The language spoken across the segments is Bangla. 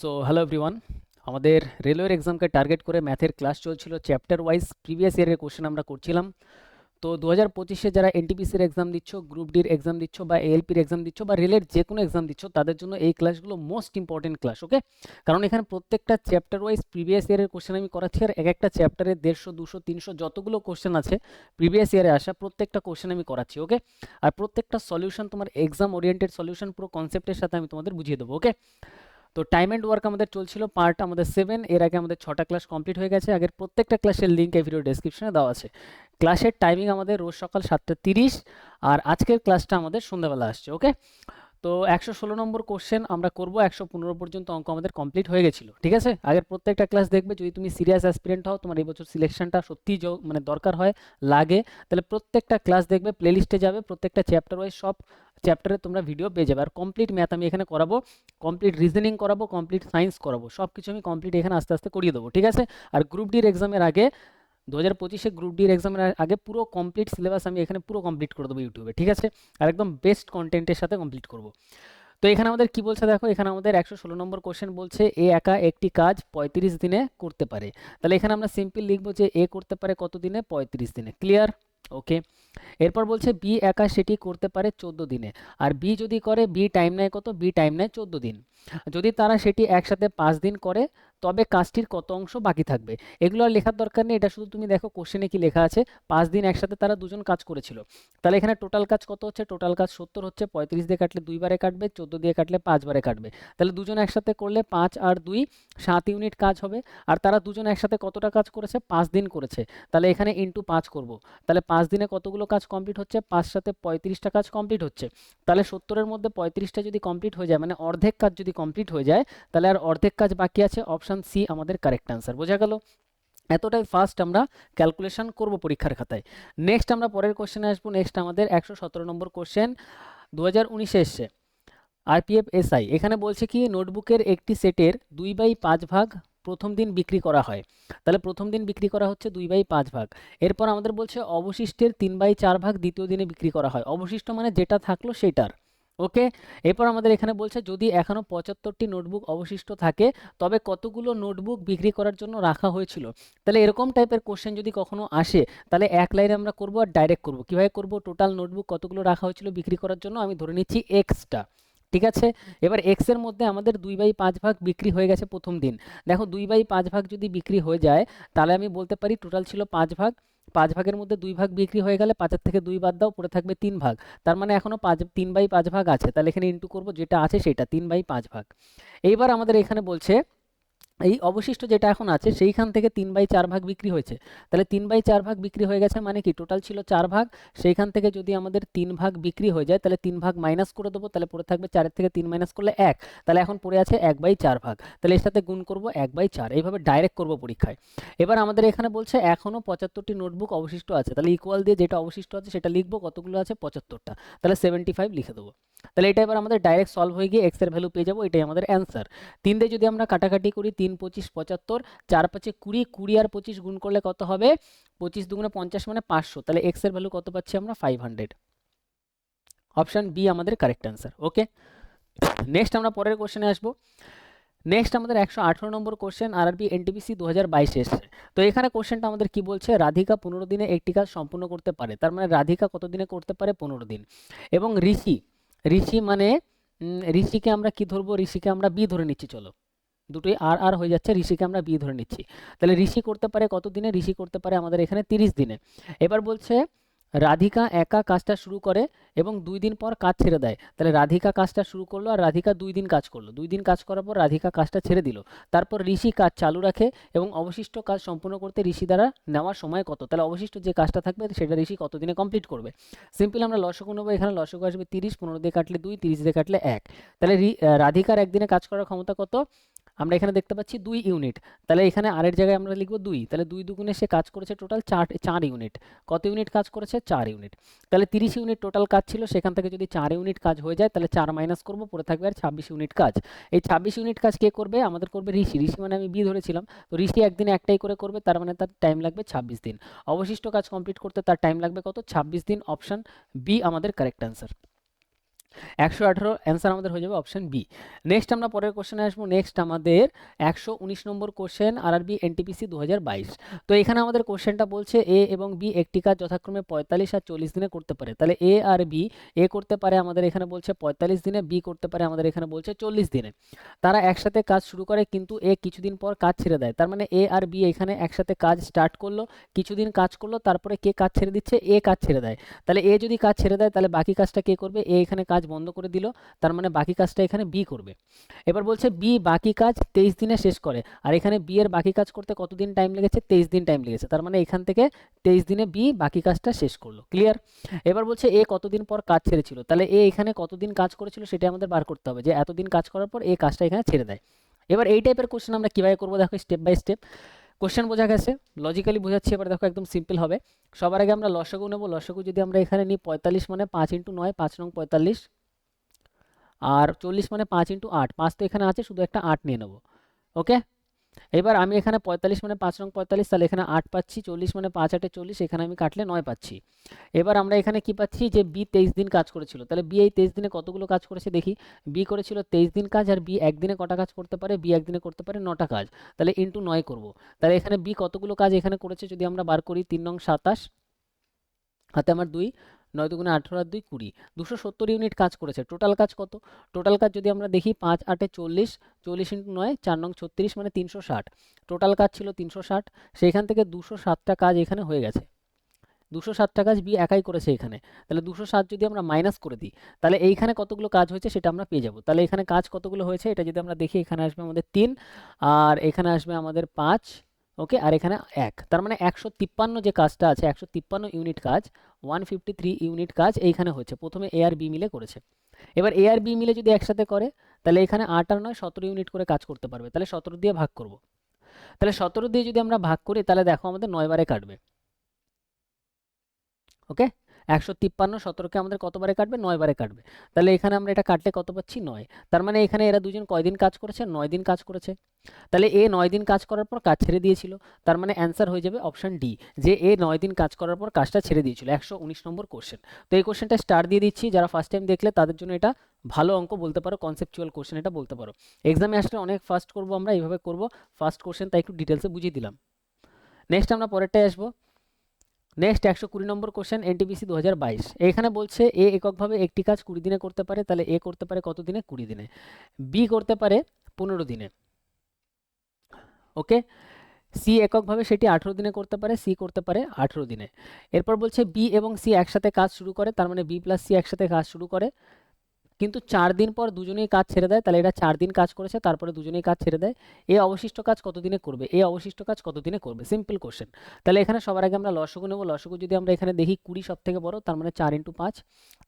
সো হ্যালো এভরিওয়ান, আমাদের রেলওয়ের এক্সামকে টার্গেট করে ম্যাথের ক্লাস চলছিল। চ্যাপ্টার ওয়াইজ প্রিভিয়াস ইয়ারের কোশ্চেন আমরা করছিলাম। তো 2025-এ যারা এনটিপিসির এক্সাম দিচ্ছ, গ্রুপ ডির এক্সাম দিচ্ছ, বা এএলপির এক্সাম দিচ্ছ, বা রেলের যে কোনো এক্সাম দিচ্ছ, তাদের জন্য এই ক্লাসগুলো মোস্ট ইম্পর্টেন্ট ক্লাস। ওকে, কারণ এখানে প্রত্যেকটা চ্যাপ্টার ওয়াইজ প্রিভিয়াস ইয়ারের কোশ্চেন আমি করাচ্ছি, আর এক একটা চ্যাপ্টারে 150, 200, 300 যতগুলো কোশ্চেন আছে প্রিভিয়াস ইয়ারে আসা প্রত্যেকটা কোশ্চেন আমি করাচ্ছি। ওকে, আর প্রত্যেকটা সলিউশন তোমার এক্সাম ওরিয়েন্টেড সলিউশন, পুরো কনসেপ্টের সাথে আমি তোমাদের বুঝিয়ে দেবো। ওকে, তো টাইম অ্যান্ড ওয়ার্ক আমাদের চলছিল পার্ট আমাদের 7। এর আগে আমাদের 6টা ক্লাস কমপ্লিট হয়ে গেছে। আগের প্রত্যেকটা ক্লাসের লিঙ্ক এই ভিডিও ডেসক্রিপশনে দেওয়া আছে। ক্লাসের টাইমিং আমাদের রোজ সকাল 7টা 30, আর আজকের ক্লাসটা আমাদের সন্ধ্যাবেলা আসছে। ওকে, তো 116 নম্বর কোশ্চেন আমরা করব, 115 পর্যন্ত অঙ্ক আমাদের কমপ্লিট হয়ে গেছিলো। ঠিক আছে, আগের প্রত্যেকটা ক্লাস দেখবে। যদি তুমি সিরিয়াস অ্যাসপিরেন্ট হও, তোমার এই বছর সিলেকশনটা সত্যিই মানে দরকার হয়, লাগে, তাহলে প্রত্যেকটা ক্লাস দেখবে, প্লেলিস্টে যাবে, প্রত্যেকটা চ্যাপ্টার ওয়াইজ সব চ্যাপ্টারে তোমরা ভিডিও পেয়ে যাবে। আর কমপ্লিট ম্যাথ আমি এখানে করাবো, কমপ্লিট রিজনিং করাবো, কমপ্লিট সায়েন্স করাবো, সব কিছু আমি কমপ্লিট এখানে আস্তে আস্তে করিয়ে দেবো। ঠিক আছে, আর গ্রুপ ডির এক্সামের আগে 2025-এ গ্রুপ ডির এক্সামের আগে পুরো কমপ্লিট সিলেবাস আমি এখানে পুরো কমপ্লিট করে দেবো ইউটিউবে। ঠিক আছে, আর একদম বেস্ট কন্টেন্টের সাথে কমপ্লিট করবো। তো এখানে আমাদের কি বলছে দেখো, এখানে আমাদের 116 নম্বর কোশ্চেন বলছে এ একা একটি কাজ 35 দিনে করতে পারে। তাহলে এখানে আমরা সিম্পল লিখবো যে এ করতে পারে কত দিনে, 35 দিনে। ক্লিয়ার? ওকে, এরপর বলছে বি একা সেটি করতে পারে 14 দিনে। আর বি যদি করে, বি টাইম নেয় কত, বি টাইম নেয় 14 দিন। যদি তারা সেটি একসাথে 5 দিন করে, তবে কাজটির কত অংশ বাকি থাকবে। এগুলো আর লেখার দরকার নেই, এটা শুধু তুমি দেখো কোশ্চেনে কি লেখা আছে। 5 দিন একসাথে তারা দুজন কাজ করেছিল, তাহলে এখানে টোটাল কাজ কত হচ্ছে, টোটাল কাজ 70 হচ্ছে। 35 দিয়ে কাটলে 2 বারে কাটবে, 14 দিয়ে কাটলে 5 বারে কাটবে। তাহলে দুজন একসাথে করলে 5 আর 2 7 ইউনিট কাজ হবে। আর তারা দুজন একসাথে কতটা কাজ করেছে, 5 দিন করেছে। তাহলে এখানে ইন্টু 5 করব। তাহলে 5 দিনে কতগুলো কাজ কমপ্লিট হচ্ছে, 5 সাথে 35টা কাজ কমপ্লিট হচ্ছে। তাহলে 70-এর মধ্যে 35টা যদি কমপ্লিট হয়ে যায়, মানে অর্ধেক কাজ যদি কমপ্লিট হয়ে যায়, তাহলে আর অর্ধেক কাজ বাকি আছে। অপশান সি আমাদের কারেক্ট অ্যান্সার। বোঝা গেল? এতটাই ফাস্ট আমরা ক্যালকুলেশন করব পরীক্ষার খাতায়। নেক্সট আমরা পরের কোশ্চেনে আসবো। নেক্সট আমাদের 117 নম্বর কোশ্চেন 2019-এ এসছে, আরপিএফ এসআই। এখানে বলছে কি, নোটবুকের একটি সেটের 2/5 ভাগ প্রথম দিন বিক্রি করা হয়। তাহলে প্রথম দিন বিক্রি করা হচ্ছে 2/5 ভাগ। এরপর আমাদের বলছে অবশিষ্টের 3/4 ভাগ দ্বিতীয় দিনে বিক্রি করা হয়। অবশিষ্ট মানে যেটা থাকলো সেটার। ওকে, এরপর আমাদের এখানে বলছে যদি এখনও 75টি নোটবুক অবশিষ্ট থাকে, তবে কতগুলো নোটবুক বিক্রি করার জন্য রাখা হয়েছিল। তাহলে এরকম টাইপের কোশ্চেন যদি কখনো আসে, তাহলে এক লাইনে আমরা করবো আর ডাইরেক্ট করবো। কীভাবে করবো, টোটাল নোটবুক কতগুলো রাখা হয়েছিল বিক্রি করার জন্য, আমি ধরে নিচ্ছি এক্সটা। ঠিক আছে, এবার এক্স এর মধ্যে আমাদের 2/5 ভাগ বিক্রি হয়ে গেছে প্রথম দিন। দেখো 2/5 ভাগ যদি বিক্রি হয়ে যায়, তাহলে আমি বলতে পারি টোটাল ছিল 5 ভাগ। 5 ভাগের মধ্যে 2 ভাগ বিক্রি হয়ে গেলে 5-এর থেকে 2 বাদ দাও, পড়ে থাকবে 3 ভাগ। তার মানে এখনো 3/5 ভাগ আছে। তাহলে এখানে ইন্টু করবো, যেটা আছে সেটা 3/5 ভাগ। এইবার আমাদের এখানে বলছে এই অবশিষ্ট যেটা এখন আছে সেইখান থেকে 3/4 ভাগ বিক্রি হয়েছে। তাহলে 3/4 ভাগ বিক্রি হয়ে গেছে, মানে কি টোটাল ছিল 4 ভাগ। সেইখান থেকে যদি আমাদের 3 ভাগ বিক্রি হয়ে যায়, তাহলে 3 ভাগ মাইনাস করে দেবো। তাহলে পড়ে থাকবে 4-এর থেকে 3 মাইনাস করলে 1। তাহলে এখন পড়ে আছে 1/4 ভাগ। তাহলে এর সাথে গুণ করবো 1/4, এইভাবে ডাইরেক্ট করবো পরীক্ষায়। এবার আমাদের এখানে বলছে এখনও 75টি নোটবুক অবশিষ্ট আছে। তাহলে ইকুয়াল দিয়ে যেটা অবশিষ্ট আছে সেটা লিখবো, কতগুলো আছে 75টা। তাহলে 75 লিখে দেবো। তাহলে এটা এবার আমাদের ডাইরেক্ট সলভ হয়ে গিয়ে এক্স এর ভ্যালু পেয়ে যাবো। এটাই আমাদের অ্যান্সার। 3 দিয়ে যদি আমরা কাটাকাটি করি, 3 25 75, 4 5 20, 20 আর 25 গুণ করলে কত হবে, 25 দুগুণে 50 মানে 500। তাহলে এক্স এর ভ্যালু কত পাচ্ছি আমরা, 500। অপশন বি আমাদের কারেক্ট অ্যান্সার। ওকে, নেক্সট আমরা পরের কোশ্চেনে আসবো। নেক্সট আমাদের 118 নম্বর কোশ্চেন আরআরবি এনটিপিসি 2022 এসছে। তো এখানে কোশ্চেনটা আমাদের কি বলছে, রাধিকা 15 দিনে একটি কাজ সম্পূর্ণ করতে পারে। তার মানে রাধিকা কত দিনে করতে পারে, 15 দিন। এবং ঋষি, ঋষি মানে ঋষিকে আমরা কি ধরবো, ঋষিকে আমরা বি ধরে নিচ্ছি। চলো, দুটোই আর আর হয়ে যাচ্ছে, ঋষিকে আমরা বি ধরে নিচ্ছি। তাহলে ঋষি করতে পারে কত দিনে, ঋষি করতে পারে আমাদের এখানে 30 দিনে। এবার বলছে রাধিকা একা কাজটা শুরু করে এবং 2 দিন পর কাজ ছেড়ে দেয়। তাহলে রাধিকা কাজটা শুরু করলো আর রাধিকা 2 দিন কাজ করলো। 2 দিন কাজ করার পর রাধিকা কাজটা ছেড়ে দিল। তারপর ঋষি কাজ চালু রাখে এবং অবশিষ্ট কাজ সম্পূর্ণ করতে ঋষি দ্বারা নেওয়ার সময় কত। তাহলে অবশিষ্ট যে কাজটা থাকবে সেটা ঋষি কত দিনে কমপ্লিট করবে। সিম্পল আমরা লসগু নেবো। এখানে লসগু আসবে 30, 15 দিয়ে কাটলে 2, 30 দিয়ে কাটলে 1। তাহলে রাধিকার একদিনে কাজ করার ক্ষমতা কত, আমরা এখানে দেখতে পাচ্ছি 2 ইউনিট। তাহলে এখানে আর এর জায়গায় আমরা লিখবো 2। তাহলে 2 দুগুণে সে কাজ করেছে টোটাল 4 ইউনিট। কত ইউনিট কাজ করেছে, 4 ইউনিট। তাহলে 30 ইউনিট টোটাল কাজ ছিল, সেখান থেকে যদি 4 ইউনিট কাজ হয়ে যায়, তাহলে 4 মাইনাস করবো, পড়ে থাকবে আর 26 ইউনিট কাজ। এই 26 ইউনিট কাজ কে করবে, আমাদের করবে ঋষি। ঋষি মানে আমি বি ধরেছিলাম, তো ঋষি একদিনে একটাই করে করবে, তার মানে তার টাইম লাগবে 26 দিন। অবশিষ্ট কাজ কমপ্লিট করতে তার টাইম লাগবে কত, 26 দিন। অপশন বি আমাদের কারেক্ট অ্যান্সার। 118 অ্যান্সার আমাদের হয়ে যাবে অপশন বি। নেক্সট আমরা পরের কোশ্চেনে আসবো। নেক্সট আমাদের 119 নম্বর কোশ্চেন আরআরবি এনটিপিসি 2022। তো এখানে আমাদের কোশ্চেনটা বলছে এ এবং বি একটি কাজ যথাক্রমে 45 আর 40 দিনে করতে পারে। তাহলে এ আর বি, এ করতে পারে আমাদের এখানে বলছে 45 দিনে, বি করতে পারে আমাদের এখানে বলছে 40 দিনে। তারা একসাথে কাজ শুরু করে কিন্তু এ কিছুদিন পর কাজ ছেড়ে দেয়। তার মানে এ আর বি এখানে একসাথে কাজ স্টার্ট করলো, কিছুদিন কাজ করলো, তারপরে কে কাজ ছেড়ে দিচ্ছে, এ কাজ ছেড়ে দেয়। তাহলে এ যদি কাজ ছেড়ে দেয় তাহলে বাকি কাজটা কে করবে, এ এখানে কাজ বন্ধ করে দিল, তার মানে বাকি কাজটা এখানে বি করবে। এবার বলছে বি বাকি কাজ 23 দিনে শেষ করে, আর এখানে বি এর বাকি কাজ করতে কতদিন টাইম লেগেছে, 23 দিন টাইম লেগেছে। তার মানে এখান থেকে 23 দিনে বি বাকি কাজটা শেষ করলো। ক্লিয়ার? এবার বলছে এ কতদিন পর কাজ ছেড়েছিল, তাহলে এ এখানে কতদিন কাজ করেছিল সেটা আমাদের বার করতে হবে, যে এতদিন কাজ করার পর এ কাজটা এখানে ছেড়ে দেয়। এবার এই টাইপের কোশ্চেন আমরা কিভাবে করবো দেখো, স্টেপ বাই স্টেপ। কোশ্চেন বোঝা গেছে, লজিক্যালি বোঝাচ্ছি। এবার দেখো একদম সিম্পল হবে। সবার আগে আমরা লসাগু নেব। লসাগু যদি আমরা এখানে নিই 45 মানে 5 ইন্টু 9, 5 নং 45, আর 40 মানে 5 ইন্টু 8, 5 তো এখানে আছে, শুধু একটা 8 নিয়ে নেব। ওকে, এবার আমি এখানে 45 মানে 5 নং 45, তাহলে এখানে 8 পাচ্ছি, 40 মানে 5 8 40, এখানে আমি কাটলে 9 পাচ্ছি। এবার আমরা এখানে কি পাচ্ছি, যে বি 23 দিন কাজ করেছিল। তাহলে বি এই 23 দিনে কতগুলো কাজ করেছে দেখি। বি করেছিল 23 দিন কাজ, আর বি একদিনে কটা কাজ করতে পারে, বি একদিনে করতে পারে 9টা কাজ। তাহলে ইন্টু 9 করব। তাহলে এখানে বি কতগুলো কাজ এখানে করেছে যদি আমরা বার করি, 3 নং 27, হাতে আমার 2, 9 দুগুণে 18 আর 2 20, 270 ইউনিট কাজ করেছে। টোটাল কাজ কত, টোটাল কাজ যদি আমরা দেখি 5 8 40, 40 ইন্টু 9, 4 নং 36 মানে 360। টোটাল কাজ ছিল 360, সেইখান থেকে 207টা কাজ এখানে হয়ে গেছে। 207টা কাজ বি একাই করেছে এখানে। তাহলে 207 যদি আমরা মাইনাস করে দিই, তাহলে এইখানে কতগুলো কাজ হয়েছে সেটা আমরা পেয়ে যাব। তাহলে এখানে কাজ কতগুলো হয়েছে এটা যদি আমরা দেখি, এখানে আসবে আমাদের 3, আর এখানে আসবে আমাদের 5, ওকে, আর এখানে 1। তার মানে 153 যে কাজটা আছে, 153 ইউনিট কাজ, 153 ইউনিট কাজ এইখানে হয়েছে। প্রথমে এ আর বি মিলে করেছে। এবার এ আর বি মিলে যদি একসাথে করে, তাহলে এখানে 8 আর 9 17 ইউনিট করে কাজ করতে পারবে। তাহলে 17 দিয়ে ভাগ করব। তাহলে 17 দিয়ে যদি আমরা ভাগ করি, তাহলে দেখো আমাদের 9 বারে কাটবে। ওকে, 153 17কে আমাদের কতবারে কাটবে, 9 বারে কাটবে। তাহলে এখানে আমরা এটা কাটলে কত পাচ্ছি, 9। তার মানে এখানে এরা দুজন কয়দিন কাজ করেছে, 9 দিন কাজ করেছে। তাহলে এ 9 দিন কাজ করার পর কাজ ছেড়ে দিয়েছিল। তার মানে অ্যান্সার হয়ে যাবে অপশন ডি, যে এ 9 দিন কাজ করার পর কাজটা ছেড়ে দিয়েছিল। 119 নম্বর কোশ্চেন। তো এই কোশ্চেনটা স্টার দিয়ে দিচ্ছি, যারা ফার্স্ট টাইম দেখলে তাদের জন্য এটা ভালো অঙ্ক বলতে পারো, কনসেপচুয়াল কোশ্চেন এটা বলতে পারো। এক্সামে আসলে অনেক ফার্স্ট করবো আমরা, এইভাবে করব ফার্স্ট কোশ্চেন, তাই একটু ডিটেলসে বুঝিয়ে দিলাম। নেক্সট আমরা পরেরটায় আসবো। নেক্সট 120 নম্বর কোশ্চেন এনটিপিসি 2022। এখানে বলছে এ এককভাবে একটি কাজ 20 দিনে করতে পারে। তাহলে এ করতে পারে কত দিনে, 20 দিনে। বি করতে পারে 15 দিনে। ওকে, সি এককভাবে সেটি 18 দিনে করতে পারে, সি করতে পারে 18 দিনে। এরপর বলছে বি এবং সি একসাথে কাজ শুরু করে, তার মানে বি প্লাস সি একসাথে কাজ শুরু করে, কিন্তু 4 দিন পর দুজনেই কাজ ছেড়ে দেয়। তাহলে এটা 4 দিন কাজ করেছে, তারপরে দুজনেই কাজ ছেড়ে দেয়। এ অবশিষ্ট কাজ কত দিনে করবে, এ অবশিষ্ট কাজ কত দিনে করবে, সিম্পল কোশ্চেন। তাহলে এখানে সবার আগে আমরা লসাগু নেব। লসাগু যদি আমরা এখানে দেখি 20 সব থেকে বড়, তার মানে 4 ইন্টু 5,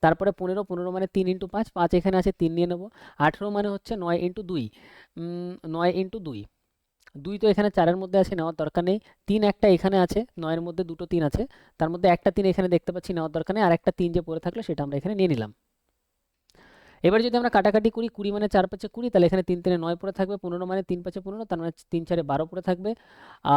তারপরে 15, 15 মানে 3 ইন্টু 5, 5 এখানে আছে 3 নিয়ে নেব। 18 মানে হচ্ছে 9 ইন্টু 2, 9 ইন্টু 2, 2 তো এখানে 4-এর মধ্যে আছে, নেওয়ার দরকার নেই। 3 একটা এখানে আছে, 9-এর মধ্যে দুটো 3 আছে, তার মধ্যে একটা 3 এখানে দেখতে পাচ্ছি, নেওয়ার দরকার নেই। আর একটা 3 যে পড়ে থাকলো সেটা আমরা এখানে নিয়ে নিলাম। এবার যদি আমরা কাটাকাটি করি, 20 মানে 4 5 20, তাহলে এখানে 3 3 9 পড়ে থাকবে। 15 মানে 3 5 15, তার মানে 3 4 12 পড়ে থাকবে।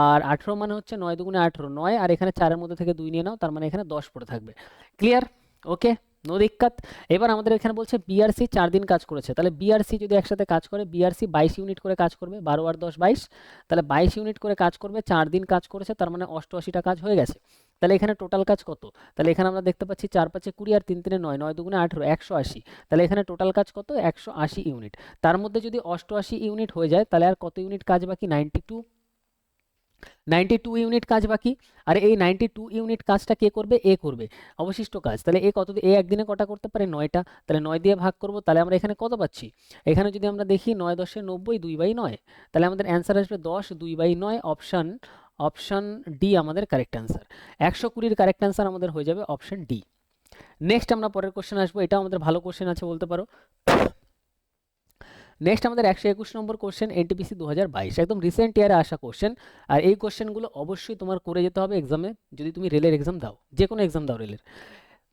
আর 18 মানে হচ্ছে 9 দুগুণে 18, 9, আর এখানে 4-এর মধ্যে থেকে 2 নিয়ে নাও, তার মানে এখানে 10 পড়ে থাকবে। ক্লিয়ার? ওকে, নো দিক্কত। এবার আমাদের এখানে বলছে বিআরসি 4 দিন কাজ করেছে। তাহলে বিআরসি যদি একসাথে কাজ করে, বিআরসি 22 ইউনিট করে কাজ করবে, 12 আর 10 22, তাহলে 22 ইউনিট করে কাজ করবে, 4 দিন কাজ করেছে, তার মানে 88টা কাজ হয়ে গেছে। তাহলে এখানে টোটাল কাজ কত, তাহলে এখানে আমরা দেখতে পাচ্ছি 4 5 20 আর 3 3 9, 9 দুগুণে 18, 180। তাহলে এখানে টোটাল কাজ কত, 180 ইউনিট। তার মধ্যে যদি 88 ইউনিট হয়ে যায়, তাহলে আর কত ইউনিট কাজ বাকি, 92 ইউনিট কাজ বাকি। আর এই 92 ইউনিট কাজটা কে করবে, এ করবে অবশিষ্ট কাজ। তাহলে এ কত, এ একদিনে কটা করতে পারে, 9টা। তাহলে 9 দিয়ে ভাগ করব, তাহলে আমরা এখানে কত পাচ্ছি, এখানে যদি আমরা দেখি 9 10 90, 2/9, তাহলে আমাদের অ্যান্সার আসবে 10, 2/9, অপশন ডি আমাদের কারেক্ট অ্যান্সার। 120-এর কারেক্ট অ্যান্সার আমাদের হয়ে যাবে অপশন ডি। নেক্সট আমরা পরের কোশ্চেন আসবো, এটা আমাদের ভালো কোশ্চেন আছে বলতে পারো। নেক্সট আমাদের 121 নম্বর কোশ্চেন এনটিপিসি 2022, একদম রিসেন্ট ইয়ারে আসা কোশ্চেন। আর এই কোশ্চেনগুলো অবশ্যই তোমার করে যেতে হবে এক্সামে, যদি তুমি রেলের এক্সাম দাও, যে কোনো এক্সাম দাও রেলের।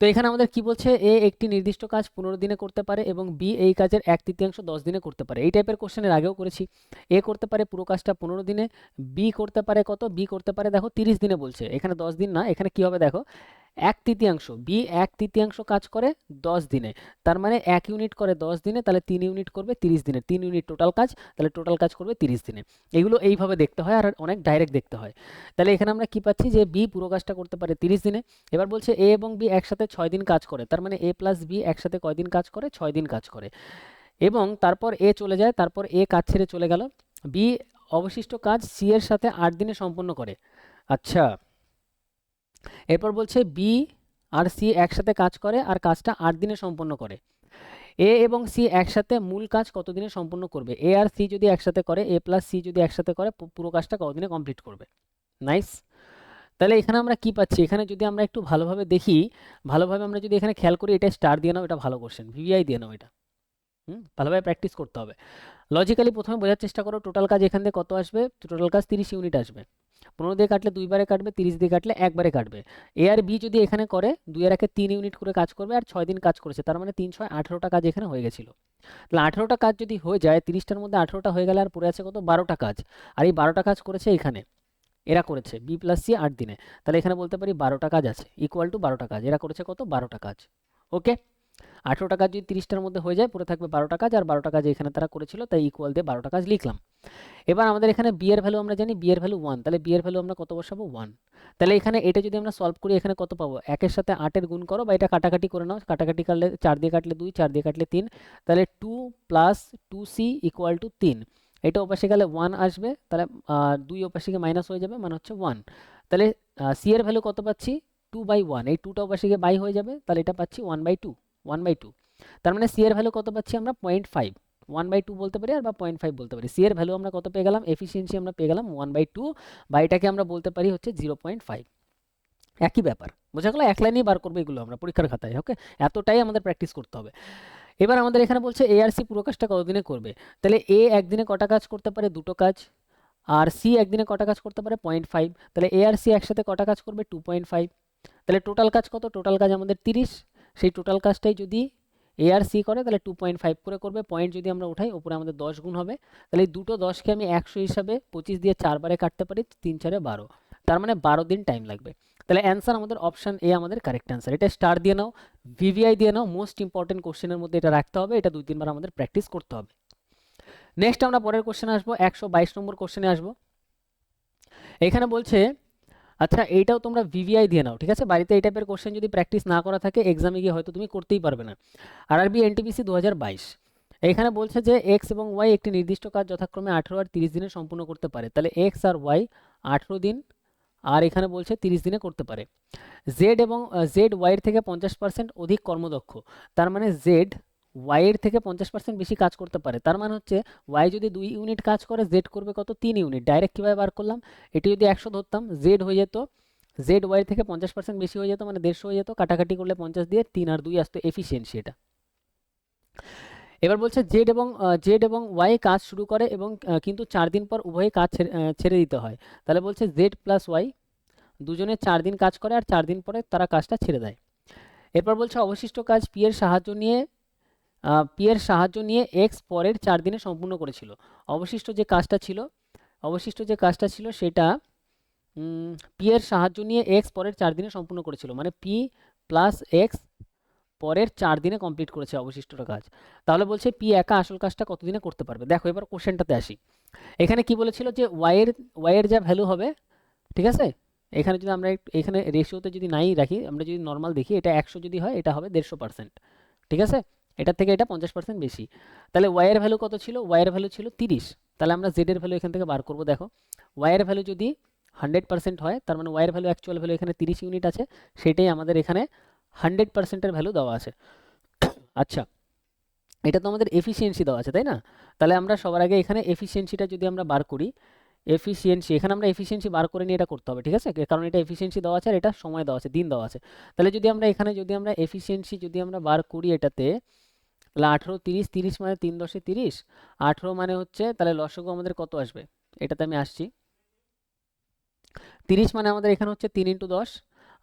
তো এখানে আমাদের কি বলছে, এ একটি নির্দিষ্ট কাজ 15 দিনে করতে পারে এবং বি এই কাজের 1/3 10 দিনে করতে পারে। এই টাইপের কোশ্চেনের আগেও করেছি। এ করতে পারে পুরো কাজটা 15 দিনে, বি করতে পারে কত, বি করতে পারে দেখো 30 দিনে বলছে, এখানে 10 দিন না, এখানে কি হবে দেখো, 1/3, বি 1/3 কাজ করে 10 দিনে, তার মানে 1 ইউনিট করে 10 দিনে, তাহলে 3 ইউনিট করবে 30 দিনে, 3 ইউনিট টোটাল কাজ, তাহলে টোটাল কাজ করবে 30 দিনে। এগুলো এইভাবে দেখতে হয় আর অনেক ডাইরেক্ট দেখতে হয়। তাহলে এখানে আমরা কি পাচ্ছি যে বি পুরো কাজটা করতে পারে 30 দিনে। এবার বলছে এ এবং বি একসাথে 6 দিন কাজ করে, তার মানে এ প্লাস বি একসাথে কয়দিন কাজ করে, 6 দিন কাজ করে। এবং তারপর এ চলে যায়, তারপর এ কাজ ছেড়ে চলে গেল, বি অবশিষ্ট কাজ সি এর সাথে 8 দিনে সম্পন্ন করে। আচ্ছা, এরপর বলছে বি আর সি একসাথে কাজ করে আর কাজটা 8 দিনে সম্পন্ন করে। এ এবং সি একসাথে মূল কাজ কত দিনে সম্পন্ন করবে? এ আর সি যদি একসাথে করে, এ প্লাস সি যদি একসাথে করে, পুরো কাজটা কতদিনে কমপ্লিট করবে? নাইস। তাহলে এখানে আমরা কি পাচ্ছি? এখানে যদি আমরা একটু ভালোভাবে দেখি, ভালোভাবে আমরা যদি এখানে খেয়াল করি, এটা স্টার দিয়ে নাও, এটা ভালো কোশ্চেন, ভিভিআই দিয়ে নাও এটা। ভালোভাবে প্র্যাকটিস করতে হবে। লজিক্যালি প্রথমে বোঝার চেষ্টা করো, টোটাল কাজ এখান থেকে কত আসবে? টোটাল কাজ 30 ইউনিট আসবে। 15 দিয়ে কাটলে 2 বারে কাটবে, 30 দিয়ে কাটলে 1 বারে কাটবে। এ আর বি যদি এখানে করে 2 এর একে 3 ইউনিট করে কাজ করবে আর 6 দিন কাজ করেছে, তার মানে 3 6 18টা কাজ এখানে হয়ে গেছিল। তাহলে 18টা কাজ যদি হয়ে যায়, 30টার মধ্যে 18টা হয়ে গেলে আর পড়ে আছে কত? 12টা কাজ। আর এই 12টা কাজ করেছে এখানে, এরা করেছে বি প্লাস সি 8 দিনে, তাহলে এখানে বলতে পারি 12টা কাজ আছে, ইকুয়াল টু 12টা কাজ। এরা করেছে কত? 12টা কাজ। ওকে, 18টা কাজ যদি 30টার মধ্যে হয়ে যায়, পরে থাকবে 12টা কাজ, আর 12টা কাজ এখানে তারা করেছিল, তাই ইকুয়াল দিয়ে 12টা কাজ লিখলাম। এবার আমাদের এখানে বি এর ভ্যালু আমরা জানি, বি এর ভ্যালু 1, তাহলে বি এর ভ্যালু আমরা কত বসাবো? 1। তাহলে এখানে এটা যদি আমরা সলভ করি, এখানে কত পাবো? 1-এর সাথে 8-এর গুণ করো, বা এটা কাটাকাটি করে নাও, কাটাকাটি করলে 4 দিয়ে কাটলে 2, 4 দিয়ে কাটলে 3, তাহলে 2 প্লাস 2c ইকুয়াল টু 3। এটা ওপাশে গেলে 1 আসবে, তাহলে 2 ওপাশে গিয়ে মাইনাস হয়ে যাবে, মানে হচ্ছে 1। তাহলে সি এর ভ্যালু কত পাচ্ছি? 2/1, এই 2টা ওপাশে গিয়ে বাই হয়ে যাবে, তাহলে এটা পাচ্ছি 1/2, 1/2। তার মানে সি এর ভ্যালু কত পাচ্ছি আমরা? 0.5, 1/2 বলতে পারি আর বা 0.5 বলতে পারি। সি এর ভ্যালু আমরা কত পেয়ে গেলাম? এফিসিয়েন্সি আমরা পেয়ে গেলাম 1/2, বা এটাকে আমরা বলতে পারি হচ্ছে 0.5। একই ব্যাপার, বোঝা গেল? এক লাইনেই বার করবো এগুলো আমরা পরীক্ষার খাতায়। ওকে, এতটাই আমাদের প্র্যাকটিস করতে হবে। এবার আমাদের এখানে বলছে এ আর সি পুরো কাজটা কতদিনে করবে? তাহলে এ একদিনে কটা কাজ করতে পারে? 2টো কাজ। আর সি একদিনে কটা কাজ করতে পারে? 0.5। তাহলে এ আর সি একসাথে কটা কাজ করবে? 2.5। তাহলে টোটাল কাজ কত? টোটাল কাজ আমাদের 30। সেই টোটাল কাজটাই যদি এ আর সি করে, তাহলে 2.5 করে করবে। পয়েন্ট যদি আমরা উঠাই, উপরে আমাদের 10 গুণ হবে। তাহলে এই দুটো 10কে আমি 100 হিসাবে 25 দিয়ে 4 বারে কাটতে পারি, 3 4 12, তার মানে 12 দিন টাইম লাগবে। তাহলে অ্যান্সার আমাদের অপশন এ আমাদের কারেক্ট অ্যান্সার। এটা স্টার দিয়ে নাও, ভিভিআই দিয়ে নাও, মোস্ট ইম্পর্টেন্ট কোশ্চেনের মধ্যে এটা রাখতে হবে, এটা 2-3 বার আমাদের প্র্যাকটিস করতে হবে। নেক্সট আমরা পরের কোশ্চেনে আসবো, 122 নম্বর কোশ্চেনে আসবো। এখানে বলছে, আচ্ছা এইটাও তোমরা ভিভিআই দিয়ে নাও, ঠিক আছে? বাড়িতে এই টাইপের কোশ্চেন যদি প্র্যাকটিস না করা থাকে, এক্সামে গিয়ে হয়তো তুমি করতেই পারবে না। আরআরবি এনটিপিসি 2022, এখানে বলছে যে এক্স এবং ওয়াই একটি নির্দিষ্ট কাজ যথাক্রমে 18 আর 30 দিনে সম্পূর্ণ করতে পারে। তাহলে এক্স আর ওয়াই 18 দিন আর এখানে বলছে 30 দিনে করতে পারে। জেড এবং জেড ওয়াইয়ের থেকে 50% অধিক কর্মদক্ষ, তার মানে জেড ওয়াইয়ের থেকে 50% বেশি কাজ করতে পারে। তার মানে হচ্ছে ওয়াই যদি 2 ইউনিট কাজ করে, জেড করবে কত? 3 ইউনিট। ডাইরেক্ট কীভাবে বার করলাম? এটি যদি 100 ধরতাম, জেড হয়ে যেত, জেড ওয়াইয়ের থেকে 50% বেশি হয়ে যেত, মানে 150 হয়ে যেত। কাটাকাটি করলে 50 দিয়ে 3 আর 2 আসতো, এফিসিয়েন্সি এটা। এবার বলছে জেড এবং ওয়াই কাজ শুরু করে এবং কিন্তু 4 দিন পর উভয়ই কাজ ছেড়ে দিতে হয়। তাহলে বলছে জেড প্লাস ওয়াই দুজনে 4 দিন কাজ করে আর 4 দিন পরে তারা কাজটা ছেড়ে দেয়। এরপর বলছে অবশিষ্ট কাজ পি এর সাহায্য নিয়ে এক্স পরের 4 দিনে সম্পূর্ণ করেছিল। অবশিষ্ট যে কাজটা ছিল সেটা পি এর সাহায্য নিয়ে এক্স পরের 4 দিনে সম্পূর্ণ করেছিল, মানে পি প্লাস এক্স পরের 4 দিনে কমপ্লিট করেছে অবশিষ্টটা কাজ। তাহলে বলছে পি একা আসল কাজটা কত দিনে করতে পারবে? দেখো এবার কোশ্চেনটাতে আসি। এখানে কি বলেছিল যে ওয়াইয়ের যা ভ্যালু হবে, ঠিক আছে? এখানে যদি আমরা এখানে রেশিওতে যদি নাই রাখি, আমরা যদি নর্মাল দেখি, এটা 100 যদি হয়, এটা হবে 150%, ঠিক আছে? এটার থেকে এটা 50% বেশি। তাহলে ওয়াইয়ের ভ্যালু কত ছিল? ওয়াইয়ের ভ্যালু ছিল 30। তাহলে আমরা জেডের ভ্যালু এখান থেকে বার করব। দেখো ওয়াইয়ের ভ্যালু যদি 100% হয়, তার মানে ওয়াইয়ের ভ্যালু অ্যাকচুয়াল ভ্যালু এখানে 30 ইউনিট আছে, সেটাই আমাদের এখানে 100%-এর ভ্যালু দেওয়া আছে। আচ্ছা, এটা তো আমাদের এফিসিয়েন্সি দেওয়া আছে, তাই না? তাহলে আমরা সবার আগে এখানে এফিসিয়েন্সিটা যদি আমরা বার করি, এখানে আমরা এফিসিয়েন্সি বার করে নিয়ে এটা করতে হবে, ঠিক আছে? কারণ এটা এফিসিয়েন্সি দেওয়া আছে আর এটা সময় দেওয়া আছে, দিন দেওয়া আছে। তাহলে যদি আমরা এখানে এফিসিয়েন্সি যদি আমরা বার করি এটাতে, তাহলে 18 30, 30 মানে 3 10 30, 18 মানে হচ্ছে, তাহলে লসাগু আমাদের কত আসবে? এটাতে আমি আসছি। 30 মানে আমাদের এখানে হচ্ছে 3 × 10,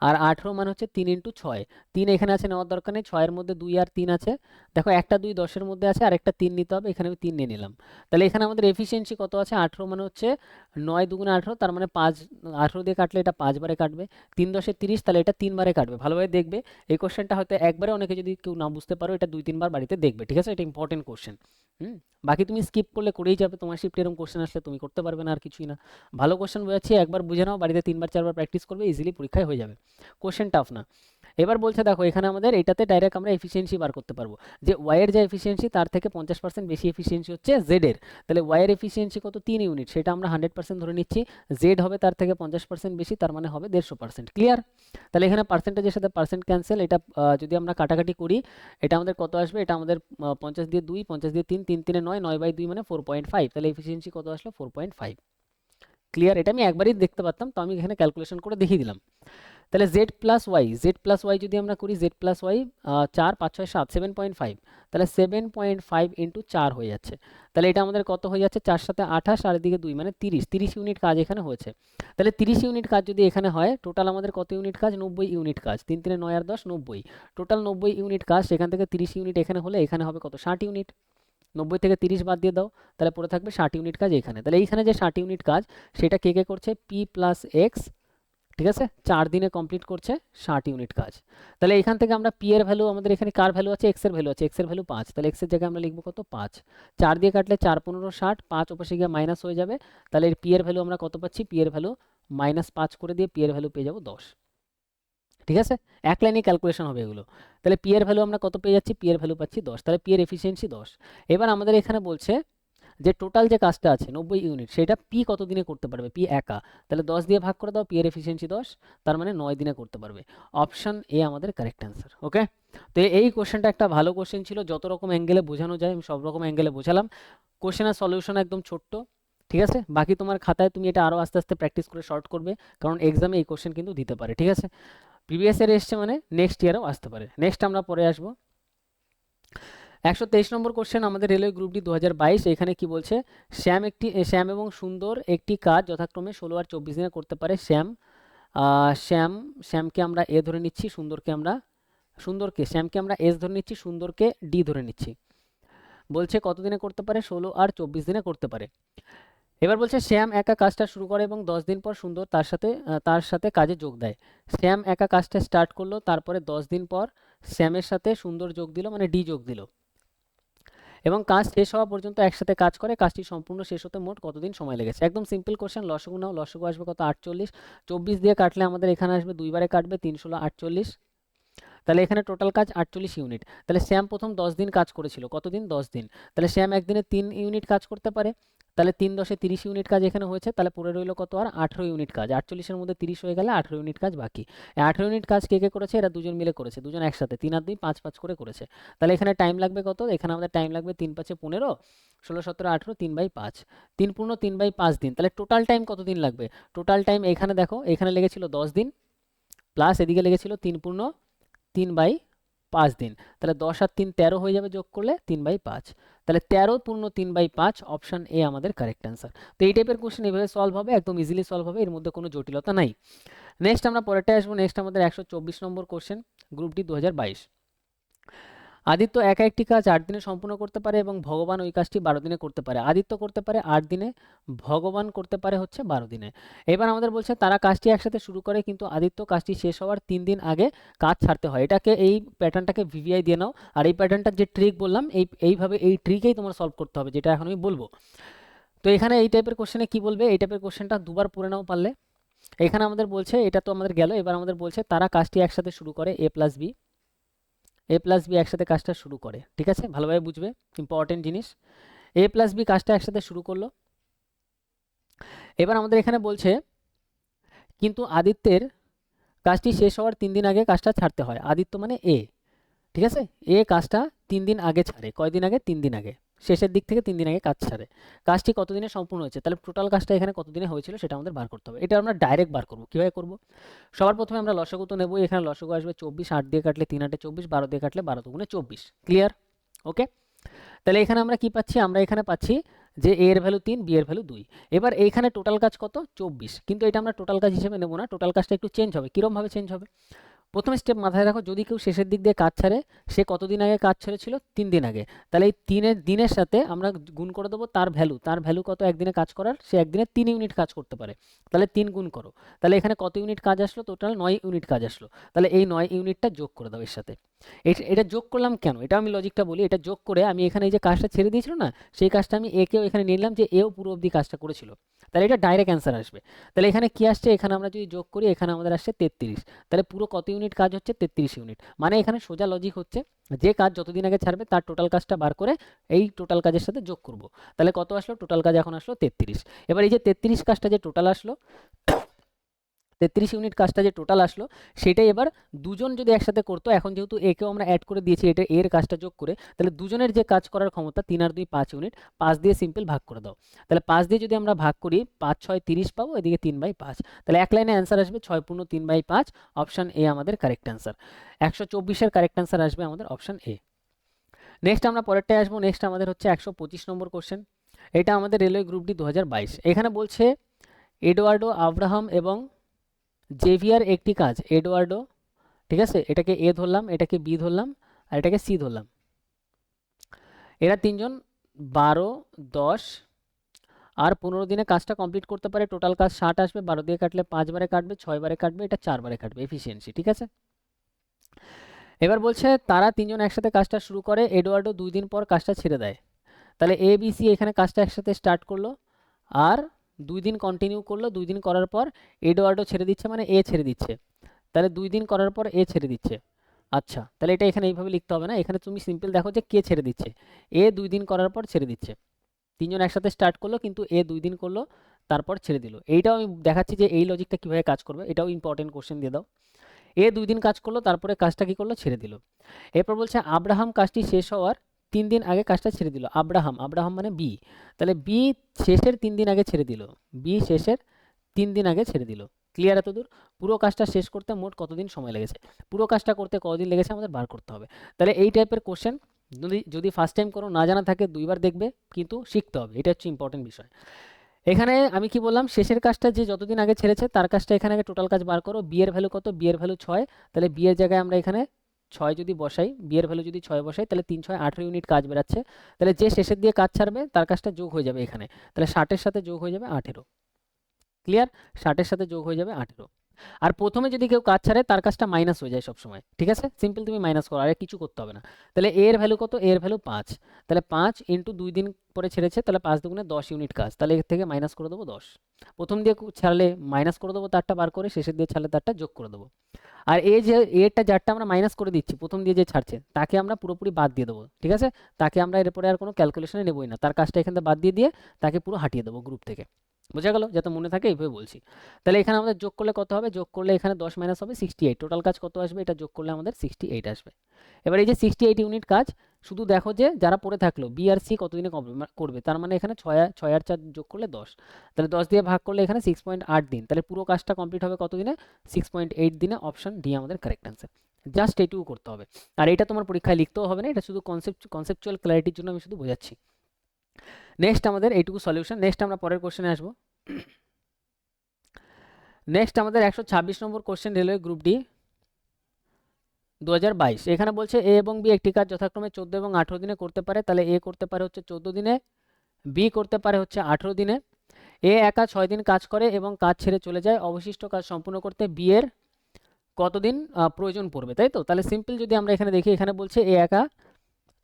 আর 18 মানে হচ্ছে 3 ইন্টু 6। 3 এখানে আছে, নেওয়ার দরকার নেই, 6 এর মধ্যে 2 আর 3 আছে, দেখো একটা 2 10-এর মধ্যে আছে, আর একটা 3 নিতে হবে, এখানে আমি 3 নিয়ে নিলাম। তাহলে এখানে আমাদের এফিসিয়েন্সি কত আছে, 18 মানে হচ্ছে 9 দুগুণে 18, তার মানে 5, 18 দিয়ে কাটলে এটা 5 বারে কাটবে, 3 10 30, তাহলে এটা 3 বারে কাটবে। ভালোভাবে দেখবে, এই কোশ্চেনটা হয়তো একবারে, অনেকে যদি কেউ না বুঝতে পারো এটা 2-3 বার বাড়িতে দেখবে, ঠিক আছে, এটা ইম্পর্টেন্ট কোশ্চেন। বাকি তুমি স্কিপ করলে করেই যাবে, তোমার শিফটে এরকম কোশ্চেন আসলে তুমি করতে পারবে না, আর কিছুই না। ভালো কোশ্চেন বোঝাচ্ছি, একবার বুঝে নাও, বাড়িতে 3 বার 4 বার প্র্যাকটিস করবে, ইজিলি পরীক্ষায় হয়ে যাবে, কোশ্চেন টাফ না। এবার বলছে দেখো, এখানে আমাদের এটাতে ডাইরেক্ট আমরা এফিসিয়েন্সি বার করতে পারবো, যে ওয়াইয়ের যে এফিসিয়েন্সি তার থেকে 50% বেশি এফিসিয়েন্সি হচ্ছে জেডের। তাহলে ওয়াইয়ের এফিসিয়েন্সি কত, 3 ইউনিট, সেটা আমরা 100% ধরে নিচ্ছি, জেড হবে তার থেকে 50% বেশি, তার মানে হবে 150%। ক্লিয়ার? তাহলে এখানে পার্সেন্টেজের সাথে পার্সেন্ট ক্যান্সেল, এটা যদি আমরা কাটাকাটি করি, এটা আমাদের কত আসবে, এটা আমাদের 50 দিয়ে 2, 50 দিয়ে 3, 3 3 9, 9/2 মানে 4.5, তাহলে এফিসিয়েন্সি কত আসলো, 4.5। ক্লিয়ার? এটা আমি একবারই দেখতে পারতাম, তো আমি এখানে ক্যালকুলেশন করে দেখিয়ে দিলাম। তাহলে জেড প্লাস ওয়াই যদি আমরা করি, জেড প্লাস ওয়াই 4 5 6 7, 7.5, তাহলে 7.5 ইন্টু 4 হয়ে যাচ্ছে। তাহলে এটা আমাদের কত হয়ে যাচ্ছে, 4 7 28, আর এদিকে 2 মানে 30 ইউনিট কাজ এখানে হয়েছে। তাহলে 30 ইউনিট কাজ যদি এখানে হয়, টোটাল আমাদের কত ইউনিট কাজ, 90 ইউনিট কাজ, 3 3 9 আর 10 90, টোটাল 90 ইউনিট কাজ, সেখান থেকে 30 ইউনিট এখানে হলে এখানে হবে কত, 60 ইউনিট। 90 থেকে 30 বাদ দিয়ে দাও, তাহলে পড়ে থাকবে 60 ইউনিট কাজ এখানে। তাহলে এইখানে যে 60 ইউনিট কাজ, সেটা কে কে করছে, পি প্লাস এক্স, ঠিক আছে, 4 দিনে কমপ্লিট করছে 60 ইউনিট কাজ। তাহলে এখান থেকে আমরা পি এর ভ্যালু, আমাদের এখানে কার ভ্যালু আছে, এক্স এর ভ্যালু আছে, এক্স এর ভ্যালু 5, তাহলে এক্স এর জায়গায় আমরা লিখবো কত, 5। 4 দিয়ে কাটলে 4 15 60, 5 ওপাশে গিয়ে মাইনাস হয়ে যাবে, তাহলে এর পি এর ভ্যালু আমরা কত পাচ্ছি, পি এর ভ্যালু -5 করে দিয়ে পি এর ভ্যালু পেয়ে যাবো 10। ঠিক আছে, এক লাইনে ক্যালকুলেশন হবে এগুলো। তাহলে পি এর ভ্যালু আমরা কত পেয়ে যাচ্ছি, পি এর ভ্যালু পাচ্ছি 10, তাহলে পি এর এফিসিয়েন্সি 10। এবার আমাদের এখানে বলছে যে টোটাল যে কাজটা আছে 90 ইউনিট, সেটা পি কত দিনে করতে পারবে, পি একা, তাহলে 10 দিয়ে ভাগ করে দাও, পি এর এফিসিয়েন্সি 10, তার মানে 9 দিনে করতে পারবে। অপশন এ আমাদের কারেক্ট অ্যান্সার। ওকে, তো এই কোশ্চেনটা একটা ভালো কোশ্চেন ছিল, যত রকম অ্যাঙ্গেলে বোঝানো যায় আমি সব রকম অ্যাঙ্গেলে বোঝালাম। কোশ্চেনের সলিউশন একদম ছোট্ট, ঠিক আছে, বাকি তোমার খাতায় তুমি এটা আরও আস্তে আস্তে প্র্যাকটিস করে শর্ট করবে, কারণ এক্সামে এই কোশ্চেন কিন্তু দিতে পারে। ঠিক আছে, প্রিভিয়াস ইয়ারে এসছে মানে নেক্সট ইয়ারেও আসতে পারে। নেক্সট আমরা পরে আসবো 123 নম্বর কোশ্চেন, আমাদের রেলওয়ে গ্রুপ ডি 2022। এখানে কি বলছে, শ্যাম এবং সুন্দর একটি কাজ যথাক্রমে 16 আর 24 দিনে করতে পারে। শ্যামকে আমরা এ ধরে নিচ্ছি, শ্যামকে আমরা এস ধরে নিচ্ছি, সুন্দরকে ডি ধরে নিচ্ছি। বলছে কত দিনে করতে পারে, 16 আর 24 দিনে করতে পারে। এবার বলছে শ্যাম একা কাজটা শুরু করে এবং 10 দিন পর সুন্দর তার সাথে কাজে যোগ দেয়। শ্যাম একা কাজটা স্টার্ট করলো, তারপরে 10 দিন পর শ্যামের সাথে সুন্দর যোগ দিল, মানে ডি যোগ দিল, এবং কাজ শেষ হওয়া পর্যন্ত একসাথে কাজ করে। কাজটি সম্পূর্ণ শেষ হতে মোট কতদিন সময় লেগেছে। একদম সিম্পল কোশ্চেন, লসগু নাও, লসগু আসবে কত, 48। 24 দিয়ে কাটলে আমাদের এখানে আসবে 2 বারে কাটবে, 3 16 48, তাহলে এখানে টোটাল কাজ 48 ইউনিট। তাহলে শ্যাম প্রথম 10 দিন কাজ করেছিল, কতদিন, 10 দিন, তাহলে শ্যাম একদিনে 3 ইউনিট কাজ করতে পারে, তাহলে 3 10 30 ইউনিট কাজ এখানে হয়েছে, তাহলে পড়ে রইল কত, আর 18 ইউনিট কাজ। 48-এর মধ্যে 30 হয়ে গেলে 18 ইউনিট কাজ বাকি। 18 ইউনিট কাজ কে কে করেছে, এরা দুজন মিলে করেছে, দুজন একসাথে, 3 আর 2 5 5 করে করেছে। তাহলে এখানে টাইম লাগবে কত, এখানে আমাদের টাইম লাগবে 3 5 15, 16 17 18, 3/5, 3 পূর্ণ 3/5 দিন। তাহলে টোটাল টাইম কত দিন লাগবে, টোটাল টাইম এখানে দেখো, এখানে লেগেছিল 10 দিন, প্লাস এদিকে লেগেছিল 3 পূর্ণ 3/5 দিন, তাহলে 10 আর 3 13 হয়ে যাবে, যোগ করলে 3/5, তাহলে 13 পূর্ণ 3/5, অপশন এ আমাদের কারেক্ট অ্যান্সার। তো এই টাইপের কোশ্চেন এভাবে সলভ হবে, একদম ইজিলি সলভ হবে, এর মধ্যে কোনো জটিলতা নাই। নেক্সট আমরা পরেরটা আসবো, নেক্সট আমাদের 124 নম্বর কোশ্চেন, গ্রুপ ডি 2022। আদিত্য একা একটি কাজ 8 দিনে সম্পূর্ণ করতে পারে এবং ভগবান ওই কাজটি 12 দিনে করতে পারে। আদিত্য করতে পারে 8 দিনে, ভগবান করতে পারে হচ্ছে 12 দিনে। এবার আমাদের বলছে তারা কাজটি একসাথে শুরু করে, কিন্তু আদিত্য কাজটি শেষ হওয়ার 3 দিন আগে কাজ ছাড়তে হয়। এটাকে, এই প্যাটার্নটাকে ভিভিআই দিয়ে নাও, আর এই প্যাটার্নটার যে ট্রিক বললাম, এইভাবে এই ট্রিকেই তোমার সলভ করতে হবে, যেটা এখন আমি বলবো। তো এখানে এই টাইপের কোশ্চেনে কি বলবে, এই টাইপের কোশ্চেনটা দুবার পড়ে নাও পারলে। এখানে আমাদের বলছে, এটা তো আমাদের গেল, এবার আমাদের বলছে তারা কাজটি একসাথে শুরু করে, এ প্লাস বি একসাথে কাজটা শুরু করে। ঠিক আছে, ভালোভাবে বুঝবে, ইম্পর্টেন্ট জিনিস। এ প্লাস বি কাজটা একসাথে শুরু করলো। এবার আমাদের এখানে বলছে কিন্তু আদিত্যের কাজটি শেষ হওয়ার 3 দিন আগে কাজটা ছাড়তে হয়। আদিত্য মানে এ, ঠিক আছে, এ কাজটা 3 দিন আগে ছাড়ে, কয়দিন আগে, 3 দিন আগে, শেষের দিক থেকে 3 দিন আগে কাজ ছাড়ে। কাজটি কতদিনে সম্পূর্ণ হয়েছে, তাহলে টোটাল কাজটা এখানে কতদিনে হয়েছিল সেটা আমাদের বার করতে হবে। এটা আমরা ডাইরেক্ট বার করবো, কীভাবে করবো, সবার প্রথমে আমরা লসাগু তো নেবো, এখানে লসাগু আসবে 24, 8 দিয়ে কাটলে 3 8 24, 12 দিয়ে কাটলে 12 2 24। ক্লিয়ার? ওকে, তাহলে এখানে আমরা কি পাচ্ছি, আমরা এখানে পাচ্ছি যে এ এর ভ্যালু 3, বি এর ভ্যালু 2। এবার এইখানে টোটাল কাজ কত? 24, কিন্তু এটা আমরা টোটাল কাজ হিসেবে নেব না, টোটাল কাজটা একটু চেঞ্জ হবে। কীরকমভাবে চেঞ্জ হবে? প্রথম স্টেপ মাথায় রাখো, যদি কেউ শেষের দিক দিয়ে কাজ ছাড়ে, সে কতদিন আগে কাজ ছেড়েছিল? 3 দিন আগে। তাহলে এই দিনের সাথে আমরা গুণ করে দেবো তার ভ্যালু কত একদিনে কাজ করার, সে একদিনে 3 ইউনিট কাজ করতে পারে। তাহলে 3 গুণ করো, তাহলে এখানে কত ইউনিট কাজ আসলো? টোটাল 9 ইউনিট কাজ আসলো। তাহলে এই 9 ইউনিটটা যোগ করে দাও এর সাথে। এটা যোগ করলাম কেন, এটা আমি লজিকটা বলি। এটা যোগ করে আমি এখানে এই যে কাজটা ছেড়ে দিয়েছিল না, সেই কাজটা আমি একেও এখানে নিয়ে নিলাম, যে এও পুরো অবধি কাজটা করেছিল। তাহলে এটা ডাইরেক্ট অ্যান্সার আসবে। তাহলে এখানে কি আসছে? এখানে আমরা যদি যোগ করি, এখানে আমাদের আসছে 33। তাহলে পুরো কত ইউনিট কাজ হচ্ছে? 33 ইউনিট। মানে এখানে সোজা লজিক হচ্ছে, যে কাজ যতদিন আগে ছাড়বে তার টোটাল কাজটা বার করে এই টোটাল কাজের সাথে যোগ করব। তাহলে কত আসলো? টোটাল কাজ এখন আসলো 33। এবার এই যে 33 কাজটা যে টোটাল আসলো, 33 ইউনিট কাজটা যে টোটাল আসলো, সেটাই এবার দুজন যদি একসাথে করতো, এখন যেহেতু একেও আমরা অ্যাড করে দিয়েছি এটা এর কাজটা যোগ করে, তাহলে দুজনের যে কাজ করার ক্ষমতা 3 আর 2 5 ইউনিট, 5 দিয়ে সিম্পল ভাগ করে দাও। তাহলে 5 দিয়ে যদি আমরা ভাগ করি, 5 6 30 পাবো, এদিকে 3/5। তাহলে এক লাইনে অ্যান্সার আসবে 6 পূর্ণ 3/5। অপশান এ আমাদের কারেক্ট অ্যান্সার। 124-এর কারেক্ট অ্যান্সার আসবে আমাদের অপশান এ। নেক্সট আমরা পরেরটায় আসবো। নেক্সট আমাদের হচ্ছে 125 নম্বর কোশ্চেন। এটা আমাদের রেলওয়ে গ্রুপ ডি 2022। এখানে বলছে এডওয়ার্ডো আব্রাহাম এবং জেভিয়ার একটি কাজ। এডওয়ার্ডো, ঠিক আছে, এটাকে এ ধরলাম, এটাকে বি ধরলাম, আর এটাকে সি ধরলাম। এরা তিনজন 12, 10 আর 15 দিনে কাজটা কমপ্লিট করতে পারে। টোটাল কাজ 60 আসবে। 12 দিয়ে কাটলে 5 বারে কাটবে, 6 বারে কাটবে, এটা 4 বারে কাটবে, এফিসিয়েন্সি, ঠিক আছে। এবার বলছে তারা তিনজন একসাথে কাজটা শুরু করে, এডওয়ার্ডো 2 দিন পর কাজটা ছেড়ে দেয়। তাহলে এ বি সি এখানে কাজটা একসাথে স্টার্ট করলো, আর 2 দিন কন্টিনিউ করলো। 2 দিন করার পর এডওয়ার্ডো ছেড়ে দিচ্ছে, মানে এ ছেড়ে দিচ্ছে। তাহলে 2 দিন করার পর এ ছেড়ে দিচ্ছে। আচ্ছা, তাহলে এটা এখানে এইভাবে লিখতে হবে না, এখানে তুমি সিম্পল দেখো যে কে ছেড়ে দিচ্ছে। এ 2 দিন করার পর ছেড়ে দিচ্ছে। তিনজন একসাথে স্টার্ট করলো, কিন্তু এ 2 দিন করলো, তারপর ছেড়ে দিল। এইটাও আমি দেখাচ্ছি যে এই লজিকটা কীভাবে কাজ করবে, এটাও ইম্পর্টেন্ট কোশ্চেন দিয়ে দাও। এ 2 দিন কাজ করলো, তারপরে কাজটা কী করলো? ছেড়ে দিল। এরপর বলছে আব্রাহাম কাজটি শেষ হওয়ার 3 দিন আগে কাজটা ছেড়ে দিল। আব্রাহাম মানে বি। তাহলে বি শেষের 3 দিন আগে ছেড়ে দিল। বি শেষের 3 দিন আগে ছেড়ে দিল। ক্লিয়ার এতদূর? পুরো কাজটা শেষ করতে মোট কতদিন সময় লেগেছে, পুরো কাজটা করতে কতদিন লেগেছে আমাদের বার করতে হবে। তাহলে এই টাইপের কোশ্চেন যদি ফার্স্ট টাইম করো, না জানা থাকে, 2বার দেখবে, কিন্তু শিখতে হবে, এটা হচ্ছে ইম্পর্টেন্ট বিষয়। এখানে আমি কি বললাম? শেষের কাজটা যে যতদিন আগে ছেড়েছে তার কাজটা এখানে আগে টোটাল কাজ বার করো। বি এর ভ্যালু কত? বি এর ভ্যালু 6। তাহলে বি এর জায়গায় আমরা এখানে 6 যদি বসাই, বি এর ভ্যালু যদি 6 বসাই, তাহলে 3 6 18 ইউনিট কাজ বেরাচ্ছে। তাহলে যে শেষের দিয়ে কাজ ছাড়বে তার কাজটা যোগ হয়ে যাবে এখানে। তাহলে 60-এর সাথে যোগ হয়ে যাবে 18। ক্লিয়ার? 60-এর সাথে যোগ হয়ে যাবে 18। আর প্রথমে যদি কেউ কাজ ছাড়ে তার কাজটা মাইনাস হয়ে যায় সবসময়, ঠিক আছে। সিম্পল তুমি মাইনাস করো, আর কিছু করতে হবে না। তাহলে এ এর ভ্যালু কত? এ এর ভ্যালু 5। তাহলে 5 ইন্টু 2 দিন পরে ছেড়েছে, তাহলে 5 দুগুণে 10 ইউনিট কাজ। তাহলে এর থেকে মাইনাস করে দেবো 10। প্রথম দিয়ে ছাড়লে মাইনাস করে দেবো তারটা বার করে, শেষের দিয়ে ছাড়লে তারটা যোগ করে দেবো। আর এই যে এরটা যারটা আমরা মাইনাস করে দিচ্ছি, প্রথম দিয়ে যে ছাড়ছে তাকে আমরা পুরোপুরি বাদ দিয়ে দেবো, ঠিক আছে। তাকে আমরা এরপরে আর কোনো ক্যালকুলেশনে নেবই না, তার কাজটা এখান থেকে বাদ দিয়ে তাকে পুরো হাঁটিয়ে দেবো গ্রুপ থেকে। বোঝা গেল? যাতে মনে থাকে এইভাবে বলছি। তাহলে এখানে আমাদের যোগ করলে কত হবে? যোগ করলে এখানে 10 মাইনাস হবে 68। টোটাল কাজ কত আসবে? এটা যোগ করলে আমাদের 68 আসবে। এবার এই যে 68 ইউনিট কাজ, শুধু দেখো যে যারা পড়ে থাকলো বি আর সি কতদিনে করবে। তার মানে এখানে 6 আর 4 যোগ করলে 10। তাহলে 10 দিয়ে ভাগ করলে এখানে 6.8 দিন। তাহলে পুরো কাজটা কমপ্লিট হবে কতদিনে? 6.8 দিনে। অপশন ডি আমাদের কারেক্ট অ্যান্সার। জাস্ট এইটুকু করতে হবে, আর এটা তোমার পরীক্ষায় লিখতেও হবে না, এটা শুধু কনসেপচুয়াল ক্ল্যারিটির জন্য আমি শুধু বোঝাচ্ছি। নেক্সট আমাদের এইটুকু সলিউশন। নেক্সট আমরা পরের কোশ্চেনে আসবো। নেক্সট আমাদের 126 নম্বর কোশ্চেন, রেলওয়ে গ্রুপ ডি 2022। এখানে বলছে এ এবং বি একটি কাজ যথাক্রমে 14 এবং 18 দিনে করতে পারে। তাহলে এ করতে পারে হচ্ছে 14 দিনে, বি করতে পারে হচ্ছে 18 দিনে। এ একা 6 দিন কাজ করে এবং কাজ ছেড়ে চলে যায়। অবশিষ্ট কাজ সম্পূর্ণ করতে বি এর কতদিন প্রয়োজন পড়বে, তাই তো? তাহলে সিম্পল যদি আমরা এখানে দেখি, এখানে বলছে এ একা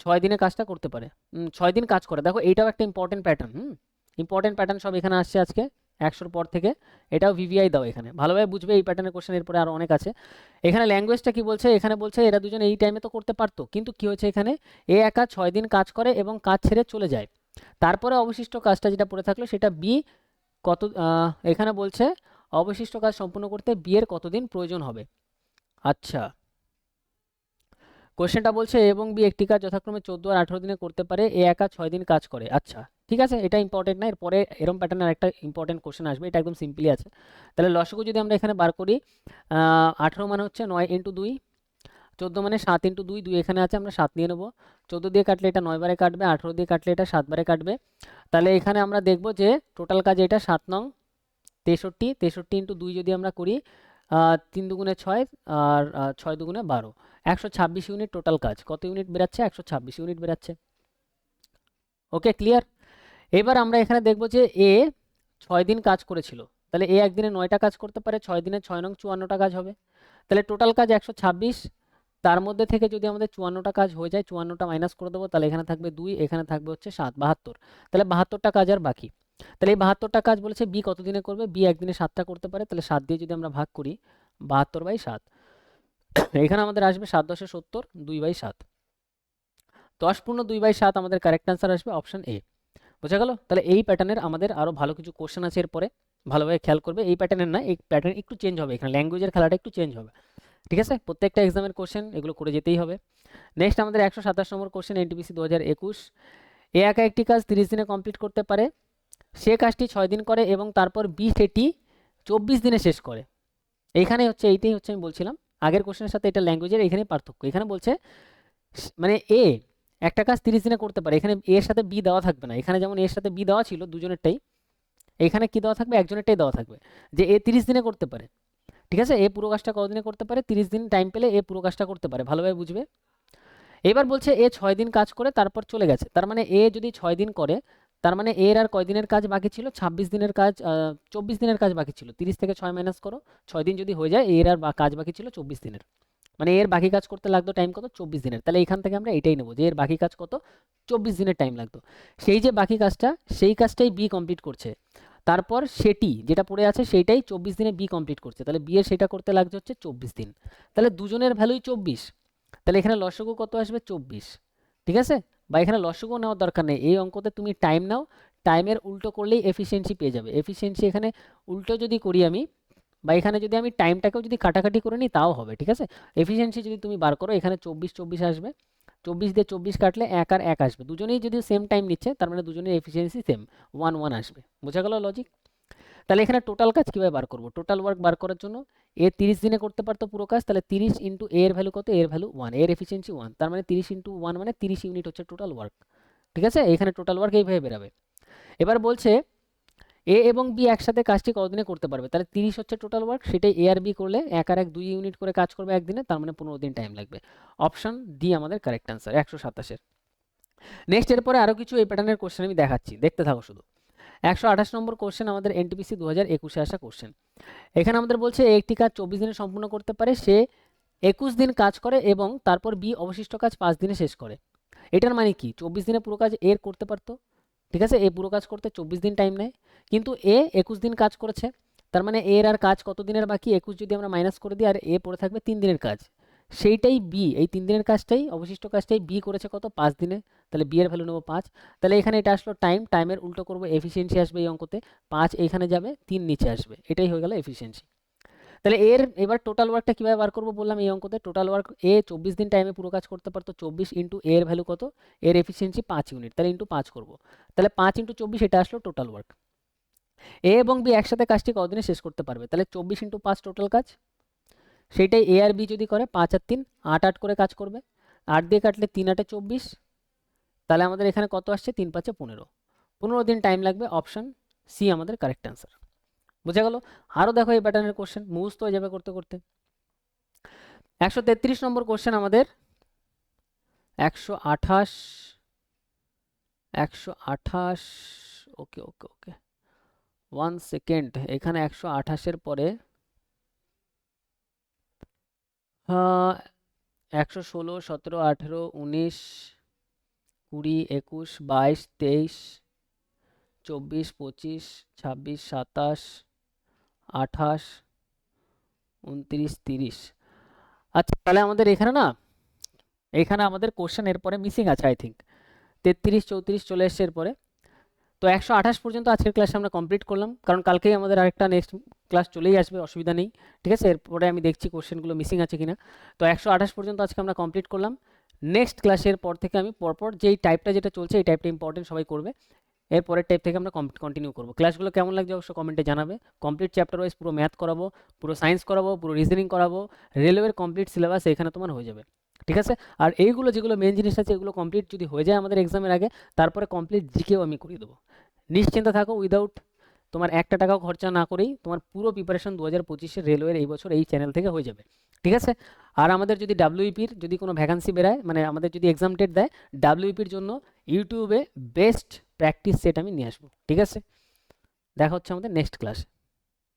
6 দিনে কাজটা করতে পারে, 6 দিন কাজ করে। দেখো এইটাও একটা ইম্পর্টেন্ট প্যাটার্ন। ইম্পর্টেন্ট প্যাটার্ন সব এখানে আসছে আজকে 100-র পর থেকে। এটাও ভিভিআই দাও, এখানে ভালোভাবে বুঝবে এই প্যাটার্নের কোশ্চেন, এরপরে আরও অনেক আছে। এখানে ল্যাঙ্গুয়েজটা কি বলছে? এখানে বলছে এরা দুজন এই টাইমে তো করতে পারতো, কিন্তু কি হয়েছে এখানে? এ একা 6 দিন কাজ করে এবং কাজ ছেড়ে চলে যায়। তারপরে অবশিষ্ট কাজটা যেটা পড়ে থাকলো সেটা বি কত, এখানে বলছে অবশিষ্ট কাজ সম্পূর্ণ করতে বি এর কতদিন প্রয়োজন হবে। আচ্ছা, কোশ্চেনটা বলছে এবং বি একটি কাজ যথাক্রমে 14 আর 18 দিনে করতে পারে, এ একা 6 দিন কাজ করে। আচ্ছা, ঠিক আছে, এটা ইম্পর্টেন্ট না। এরপরে এরম প্যাটার্নের একটা ইম্পর্টেন্ট কোশ্চেন আসবে, এটা একদম সিম্পলি আছে। তাহলে লসগু যদি আমরা এখানে বার করি, 18 মানে হচ্ছে 9 × 2, 14 মানে 7 ইন্টু 2, 2 এখানে আছে, আমরা 7 নিয়ে নেবো। 14 দিয়ে কাটলে এটা 9 বারে কাটবে, 18 দিয়ে কাটলে এটা 7 বারে কাটবে। তাহলে এখানে আমরা দেখব যে টোটাল কাজ এটা 7 নং 63, 63 ইন্টু 2 যদি আমরা করি 3 দুগুণে 6 আর 6 দুগুণে 12, 126 ইউনিট টোটাল কাজ। কত ইউনিট বেরাচ্ছে? 126 ইউনিট বেরাচ্ছে। ওকে, ক্লিয়ার। এবার আমরা এখানে দেখব যে এ 6 দিন কাজ করেছিল, তাহলে এ একদিনে 9টা কাজ করতে পারে, 6 দিনে 6 নং 54টা কাজ হবে। তাহলে টোটাল কাজ 126, তার মধ্যে থেকে যদি আমাদের 54টা কাজ হয়ে যায়, 54টা মাইনাস করে দেবো, তাহলে এখানে থাকবে 2, এখানে থাকবে হচ্ছে 7, 72। তাহলে 72টা কাজ আর বাকি। তাহলে এই 72টা কাজ বলেছে বি কত দিনে করবে, বি একদিনে 7টা করতে পারে। তাহলে 7 দিয়ে যদি আমরা ভাগ করি 72/7, এখানে আমাদের আসবে 7 10 70, 2/7, 10 পূর্ণ 2/7 আমাদের কারেক্ট অ্যান্সার আসবে অপশন এ। বোঝা গেল? তাহলে এই প্যাটার্নের আমাদের আরো ভালো কিছু কোশ্চেন আছে এরপরে, ভালোভাবে খেয়াল করবে। এই প্যাটার্নের না, এই প্যাটার্ন একটু চেঞ্জ হবে, এখানে ল্যাঙ্গুয়েজের খেলাটা একটু চেঞ্জ হবে। ঠিক আছে, প্রত্যেকটা এক্সামের কোশ্চেন এগুলো করে যেতেই হবে। নেক্সট আমাদের 127 নম্বর কোশ্চেন, এনটিপিসি 2021। এ একা একটি কাজ 30 দিনে কমপ্লিট করতে পারে, সে কাজটি 6 দিন করে এবং তারপর বি সেটি 24 দিনে শেষ করে। এইখানে হচ্ছে, এইটাই হচ্ছে আমি বলছিলাম আগের কোশ্চেনের সাথে এটা ল্যাঙ্গুয়েজের এখানেই পার্থক্য। এখানে বলছে মানে এ একটা কাজ 30 দিনে করতে পারে, এখানে এর সাথে বি দেওয়া থাকবে না। এখানে যেমন এর সাথে বি দেওয়া ছিল দুজনেরটাই, এখানে কি দেওয়া থাকবে? একজনেরটাই দেওয়া থাকবে, যে এ 30 দিনে করতে পারে। ঠিক আছে, এ পুরো কাজটা কতদিনে করতে পারে? 30 দিন টাইম পেলে এ পুরো কাজটা করতে পারে, ভালোভাবে বুঝবে। এবার বলছে এ 6 দিন কাজ করে তারপর চলে গেছে, তার মানে এ যদি 6 দিন করে, তার মানে এর আর কয় দিনের কাজ বাকি ছিল? 26 দিনের কাজ, 24 দিনের কাজ বাকি ছিল। 30 থেকে 6 মাইনাস করো, 6 দিন যদি হয়ে যায়, এর আর কাজ বাকি ছিল 24 দিনের। মানে এর বাকি কাজ করতে লাগতো টাইম কত? 24 দিনের। তাহলে এখান থেকে আমরা এটাই নেবো যে এর বাকি কাজ কত? 24 দিনের টাইম লাগতো। সেই যে বাকি কাজটা, সেই কাজটাই বি কমপ্লিট করছে, তারপর সেটি যেটা পড়ে আছে সেইটাই 24 দিনে বি কমপ্লিট করছে। তাহলে বি এর সেটা করতে লাগছে হচ্ছে 24 দিন। তাহলে দুজনের ভ্যালুই 24, তাহলে এখানে লসগু কত আসবে? 24। ঠিক আছে, বা এখানে লসগু নেওয়ার দরকার নেই, এই অঙ্কতে তুমি টাইম নাও, টাইমের উল্টো করলেই এফিসিয়েন্সি পেয়ে যাবে। এফিসিয়েন্সি এখানে উল্টো যদি করি আমি, বা এখানে যদি আমি টাইমটাকেও যদি কাটাকাটি করে নিই তাও হবে। ঠিক আছে, এফিসিয়েন্সি যদি তুমি বার করো, এখানে 24 24 আসবে, 24 দিয়ে 24 কাটলে 1 আর 1 আসবে। দুজনেই যদি সেম টাইম নিচ্ছে, তার মানে দুজনের এফিসিয়েন্সি সেম, 1 1 আসবে। বোঝা গেল লজিক? তাহলে এখানে টোটাল কাজ কীভাবে বার করবো? টোটাল ওয়ার্ক বার করার জন্য এ 30 দিনে করতে পারতো পুরো কাজ, তাহলে 30 ইন্টু এর ভ্যালু কত? এর ভ্যালু 1, এর এফিসিয়েন্সি 1, তার মানে 30 ইন্টু 1 মানে 30 ইউনিট হচ্ছে টোটাল ওয়ার্ক। ঠিক আছে, এখানে টোটাল ওয়ার্ক এইভাবে বেরাবে। এবার বলছে এ এবং বি একসাথে কাজটি কতদিনে করতে পারবে? তাহলে 30 হচ্ছে টোটাল ওয়ার্ক, সেটাই এ আর বি করলে 1 আর 1 2 ইউনিট করে কাজ করবে একদিনে, তার মানে 15 দিন টাইম লাগবে। অপশন ডি আমাদের কারেক্ট অ্যান্সার 127-এর। নেক্সট এরপরে আরও কিছু এই প্যাটার্নের কোশ্চেন আমি দেখাচ্ছি, দেখতে থাকো শুধু। 128 নম্বর কোশ্চেন আমাদের এনটিপিসি 2021-এ আসা কোশ্চেন। এখানে আমাদের বলছে একটি কাজ 24 দিনে সম্পূর্ণ করতে পারে, সে 21 দিন কাজ করে এবং তারপর বি অবশিষ্ট কাজ 5 দিনে শেষ করে। এটার মানে কি? 24 দিনে পুরো কাজ এর করতে পারতো। ঠিক আছে, এ পুরো কাজ করতে 24 দিন টাইম নেয়, কিন্তু এ 21 দিন কাজ করেছে, তার মানে এর আর কাজ কত দিনের বাকি? 21 যদি আমরা মাইনাস করে দিই, আর এ পড়ে থাকবে 3 দিনের কাজ। সেইটাই বি, এই 3 দিনের কাজটাই, অবশিষ্ট কাজটাই বি করেছে কত? 5 দিনে। তাহলে বি এর ভ্যালু নেবো 5। তাহলে এখানে এটা আসলো টাইম, টাইমের উল্টো করবো এফিসিয়েন্সি আসবে এই অঙ্কতে, 5 এইখানে যাবে, 3 নিচে আসবে, এটাই হয়ে গেল এফিসিয়েন্সি। তাহলে এর এবার টোটাল ওয়ার্কটা কীভাবে বার করবো বললাম এই অঙ্কতে? টোটাল ওয়ার্ক এ 24 দিন টাইমে পুরো কাজ করতে পারতো, 24 ইন্টু এর ভ্যালু কত? এর এফিসিয়েন্সি 5 ইউনিট, তাহলে ইন্টু 5 করবো। তাহলে 5 ইন্টু 24, এটা আসলো টোটাল ওয়ার্ক। এ এবং বি একসাথে কাজটি কতদিনে শেষ করতে পারবে? তাহলে 24 ইন্টু 5 টোটাল কাজ, সেইটাই এ আর বি যদি করে 5 আর 3 8 8 করে কাজ করবে, 8 দিয়ে কাটলে 3 8 24, তাহলে আমাদের এখানে কত আসছে? 3 5 15, 15 দিন টাইম লাগবে। অপশন সি আমাদের কারেক্ট অ্যান্সার। বুঝা গেল? আরও দেখো এই প্যাটার্নের কোশ্চেন মুখস্থ হয়ে যাবে করতে করতে। 133 নম্বর কোশ্চেন আমাদের, 128 128, ওকে ওকে ওকে 1 সেকেন্ড। এখানে 128-এর পরে 116 17 18 19 20 21 22 23 24 25 26 27 28 29 30। আচ্ছা, তাহলে আমাদের এখানে না, এখানে আমাদের কোশ্চেন এরপরে মিসিং আছে আই থিঙ্ক, 33 34 চলে এসছে এরপরে। তো 128 পর্যন্ত আজকের ক্লাসে আমরা কমপ্লিট করলাম, কারণ কালকেই আমাদের আরেকটা নেক্সট ক্লাস চলেই আসবে, অসুবিধা নেই। ঠিক আছে, এরপরে আমি দেখছি কোশ্চেনগুলো মিসিং আছে কিনা। তো 128 পর্যন্ত আজকে আমরা কমপ্লিট করলাম। নেক্সট ক্লাসের পর থেকে আমি পরপর যেই টাইপটা যেটা চলছে, এই টাইপটা ইম্পর্টেন্ট, সবাই করবে। এর পরের টাইপ থেকে আমরা কন্টিনিউ করবো। ক্লাসগুলো কেমন লাগছে অবশ্যই কমেন্টে জানাবে। কমপ্লিট চ্যাপ্টার ওয়াইজ পুরো ম্যাথ করাবো, পুরো সায়েন্স করাবো, পুরো রিজনিং করাবো, রেলওয়ের কমপ্লিট সিলেবাস এখানে তোমার হয়ে যাবে, ঠিক আছে। আর এইগুলো যেগুলো মেন জিনিস আছে এগুলো কমপ্লিট যদি হয়ে যায় আমাদের এক্সামের আগে, তারপরে কমপ্লিট জিকেও আমি করিয়ে দেবো। নিশ্চিন্তে থাকো, উইদাউট তোমার একটা টাকাও খরচা না করেই তোমার পুরো প্রিপারেশন 2025-এর রেলওয়ের এই বছর এই চ্যানেল থেকে হয়ে যাবে, ঠিক আছে। আর আমাদের যদি ডাব্লিউপির যদি কোনো ভ্যাকান্সি বেরায়, মানে আমাদের যদি এক্সাম ডেট দেয়, ডাব্লিউপির জন্য ইউটিউবে বেস্ট প্র্যাকটিস সেট আমি নিয়ে আসবো, ঠিক আছে। দেখা হচ্ছে আমাদের নেক্সট ক্লাসে।